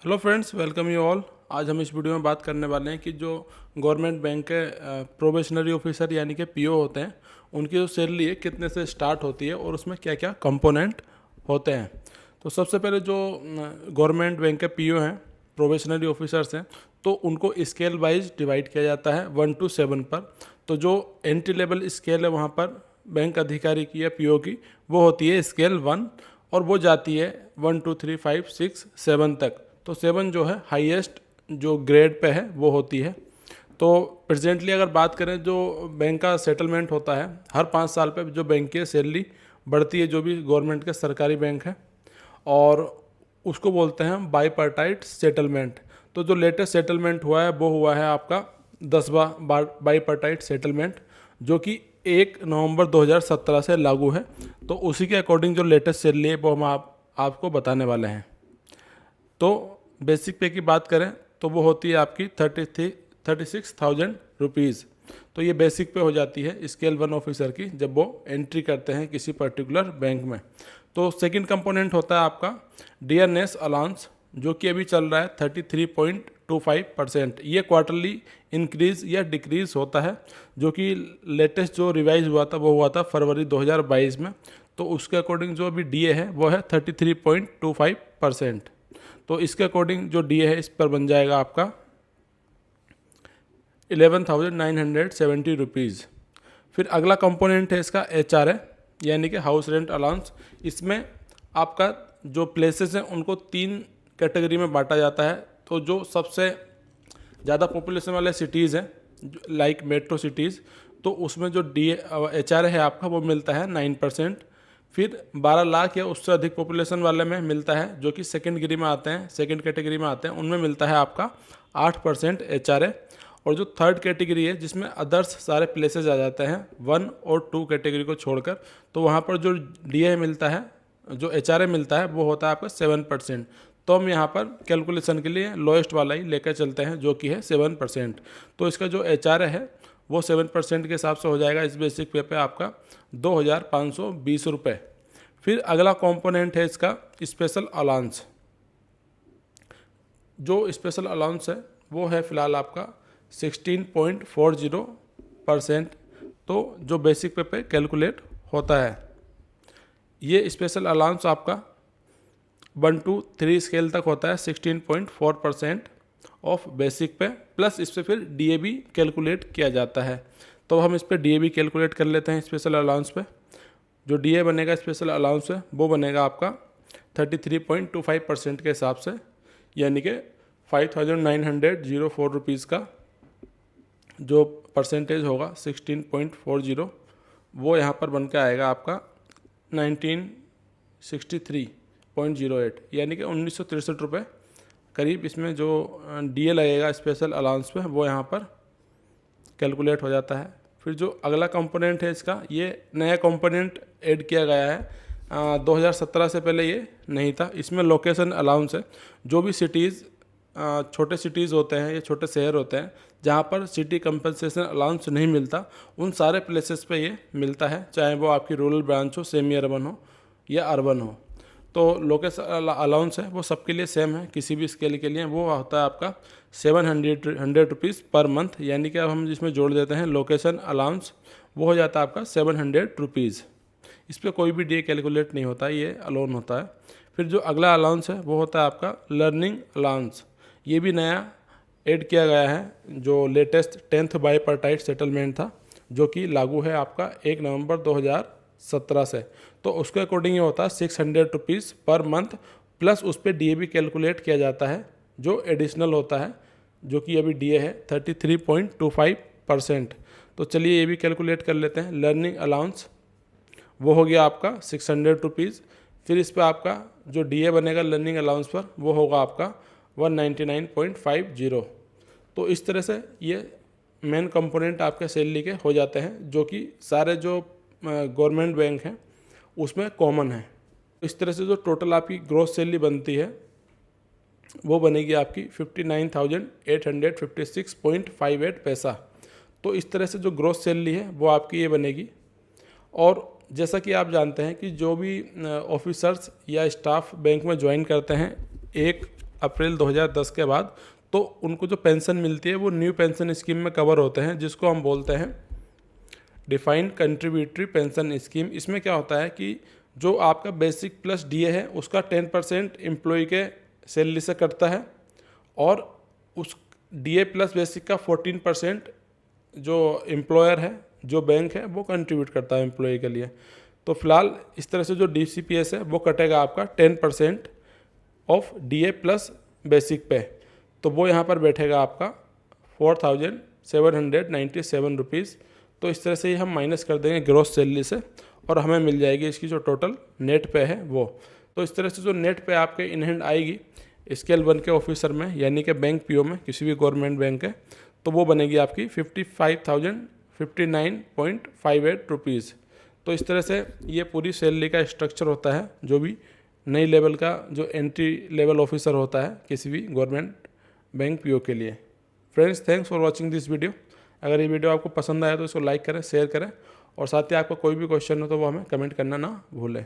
Hello friends, welcome you all. आज हम इस वीडियो में बात करने वाले हैं कि जो गवर्नमेंट बैंक के प्रोबेशनरी ऑफिसर यानी कि पीओ होते हैं, उनकी जो सैलरी है कितने से स्टार्ट होती है और उसमें क्या क्या कंपोनेंट होते हैं। तो सबसे पहले जो गवर्नमेंट बैंक के पीओ हैं, प्रोबेशनरी ऑफिसर्स हैं, तो उनको स्केल वाइज डिवाइड किया जाता है 1 to 7 पर। तो जो एंट्री लेवल स्केल है वहाँ पर बैंक अधिकारी की या पीओ की, वो होती है स्केल 1 और वो जाती है 1 2 3 5 6 7 तक। तो 7 जो है हाईएस्ट जो ग्रेड पे है वो होती है। तो प्रेजेंटली अगर बात करें, जो बैंक का सेटलमेंट होता है हर 5 साल पे, जो बैंक की सैलरी बढ़ती है, जो भी गवर्नमेंट के सरकारी बैंक है, और उसको बोलते हैं बाईपार्टाइट सेटलमेंट। तो जो लेटेस्ट सेटलमेंट हुआ है वो हुआ है आपका 10वां बाईपार्टाइट सेटलमेंट, जो कि 1 नवंबर 2017 से लागू है। तो उसी के अकॉर्डिंग जो लेटेस्ट सैलरी है वो हम आपको बताने वाले हैं। तो बेसिक पे की बात करें तो वो होती है आपकी 36,000 रुपीज़। तो ये बेसिक पे हो जाती है स्केल 1 ऑफिसर की जब वो एंट्री करते हैं किसी पर्टिकुलर बैंक में। तो सेकंड कंपोनेंट होता है आपका डियरनेस अलाउंस, जो कि अभी चल रहा है 33.25%। ये क्वार्टरली इंक्रीज़ या डिक्रीज़ होता है, जो कि लेटेस्ट जो रिवाइज हुआ था वो हुआ था फरवरी 2022 में। तो उसके अकॉर्डिंग जो अभी डीए है वो है 33.25%। तो इसके अकॉर्डिंग जो डीए है इस पर बन जाएगा आपका 11,970 रुपीज़। फिर अगला कंपोनेंट है इसका एचआर है, यानी कि हाउस रेंट अलाउंस। इसमें आपका जो प्लेसेस हैं उनको 3 कैटेगरी में बांटा जाता है। तो जो सबसे ज़्यादा पॉपुलेशन वाले सिटीज़ हैं लाइक मेट्रो सिटीज़, तो उसमें जो डी एचआर है आपका वो मिलता है 9%। फिर 12 लाख या उससे अधिक पॉपुलेशन वाले में मिलता है, जो कि सेकंड गिरी में आते हैं, सेकंड कैटेगरी में आते हैं, उनमें मिलता है आपका 8% एचआरए। और जो थर्ड कैटेगरी है जिसमें अदर्स सारे प्लेसेस आ जाते हैं 1 और 2 कैटेगरी को छोड़कर, तो वहाँ पर जो डीए मिलता है, जो एचआरए मिलता है, वो होता है आपका 7%। तो हम यहाँ पर कैलकुलेशन के लिए लोएस्ट वाला ही लेकर चलते हैं, जो कि है 7%। तो इसका जो एचआरए है वो 7% के हिसाब से हो जाएगा इस बेसिक पे आपका 2,520 रुपये। फिर अगला कंपोनेंट है इसका स्पेशल अलाउंस। जो स्पेशल अलाउंस है वो है फ़िलहाल आपका 16.40%। तो जो बेसिक पे कैलकुलेट होता है, ये स्पेशल अलाउंस आपका 1 to 3 स्केल तक होता है 16.4% ऑफ बेसिक पे, प्लस इस पर फिर डीए भी कैलकुलेट किया जाता है। तो हम इस पर डीए भी कैलकुलेट कर लेते हैं स्पेशल अलाउंस पे। जो डीए बनेगा स्पेशल अलाउंस है वो बनेगा आपका 33.25% के हिसाब से, यानी कि 5,904 रुपीज़ का जो परसेंटेज होगा 16.40, वो यहाँ पर बन के आएगा आपका 1963.08, यानी कि 1963 रुपये करीब। इसमें जो डीए लगेगा स्पेशल अलाउंस पे वो यहाँ पर कैलकुलेट हो जाता है। फिर जो अगला कंपोनेंट है इसका, ये नया कंपोनेंट ऐड किया गया है 2017 से, पहले ये नहीं था। इसमें लोकेशन अलाउंस है। जो भी सिटीज़, छोटे सिटीज़ होते हैं या छोटे शहर होते हैं जहाँ पर सिटी कंपनसेशन अलाउंस नहीं मिलता, उन सारे प्लेसेस पे ये मिलता है, चाहे वो आपकी रूरल ब्रांच हो, सेमी अर्बन हो या अर्बन हो। तो लोकेशन अलाउंस है वो सबके लिए सेम है, किसी भी स्केल के लिए वो होता है आपका 700 रुपीज़ पर मंथ, यानी कि अब हम जिसमें जोड़ देते हैं लोकेशन अलाउंस, वो हो जाता है आपका 700 रुपीज़। इस पर कोई भी डे कैलकुलेट नहीं होता है, ये अलोन होता है। फिर जो अगला अलाउंस है वो होता है आपका लर्निंग अलाउंस। ये भी नया ऐड किया गया है, जो लेटेस्ट 10th बाईपार्टाइट सेटलमेंट था, जो कि लागू है आपका 1 नवंबर 2017 से। तो उसके अकॉर्डिंग ये होता है 600 रुपीज़ पर मंथ, प्लस उस पर डीए भी कैलकुलेट किया जाता है जो एडिशनल होता है, जो कि अभी डीए है 33.25%। तो चलिए ये भी कैलकुलेट कर लेते हैं। लर्निंग अलाउंस वो हो गया आपका 600 रुपीज़। फिर इस पर आपका जो डीए बनेगा लर्निंग अलाउंस पर वो होगा आपका 199.50। तो इस तरह से ये मेन कंपोनेंट आपके सैलरी के हो जाते हैं, जो कि सारे जो गवर्नमेंट बैंक हैं उसमें कॉमन है। इस तरह से जो टोटल आपकी ग्रोस सैलरी बनती है वो बनेगी आपकी 59,856.58 पैसा। तो इस तरह से जो ग्रोस सैलरी है वो आपकी ये बनेगी। और जैसा कि आप जानते हैं कि जो भी ऑफिसर्स या स्टाफ बैंक में ज्वाइन करते हैं, एक अप्रैल 2010 के बाद, तो उनको जो पेंशन मिलती है वो न्यू पेंशन स्कीम में कवर होते हैं, जिसको हम बोलते हैं डिफाइंड कंट्रीब्यूटरी पेंशन स्कीम। इसमें क्या होता है कि जो आपका बेसिक प्लस डीए है उसका 10% एम्प्लॉय के सैलरी से कटता है, और उस डीए प्लस बेसिक का 14% जो एम्प्लॉयर है, जो बैंक है, वो कंट्रीब्यूट करता है एम्प्लॉय के लिए। तो फिलहाल इस तरह से जो DCPS है वो कटेगा आपका 10% ऑफ डीए प्लस बेसिक पे, तो वो यहाँ पर बैठेगा आपका 4797 रुपीज़। तो इस तरह से ही हम माइनस कर देंगे ग्रॉस सैलरी से, और हमें मिल जाएगी इसकी जो टोटल नेट पे है वो। तो इस तरह से जो नेट पे आपके इन हैंड आएगी स्केल 1 के ऑफिसर में, यानी कि बैंक पीओ में, किसी भी गवर्नमेंट बैंक है, तो वो बनेगी आपकी 55,059.58 रुपीज़। तो इस तरह से ये पूरी सैलरी का स्ट्रक्चर होता है, जो भी नई लेवल का जो एंट्री लेवल ऑफिसर होता है किसी भी गवर्नमेंट बैंक पीओ के लिए। Friends, thanks for watching this video. अगर ये वीडियो आपको पसंद आया तो इसको लाइक करें, शेयर करें, और साथ ही आपका कोई भी क्वेश्चन हो तो वो हमें कमेंट करना ना भूलें।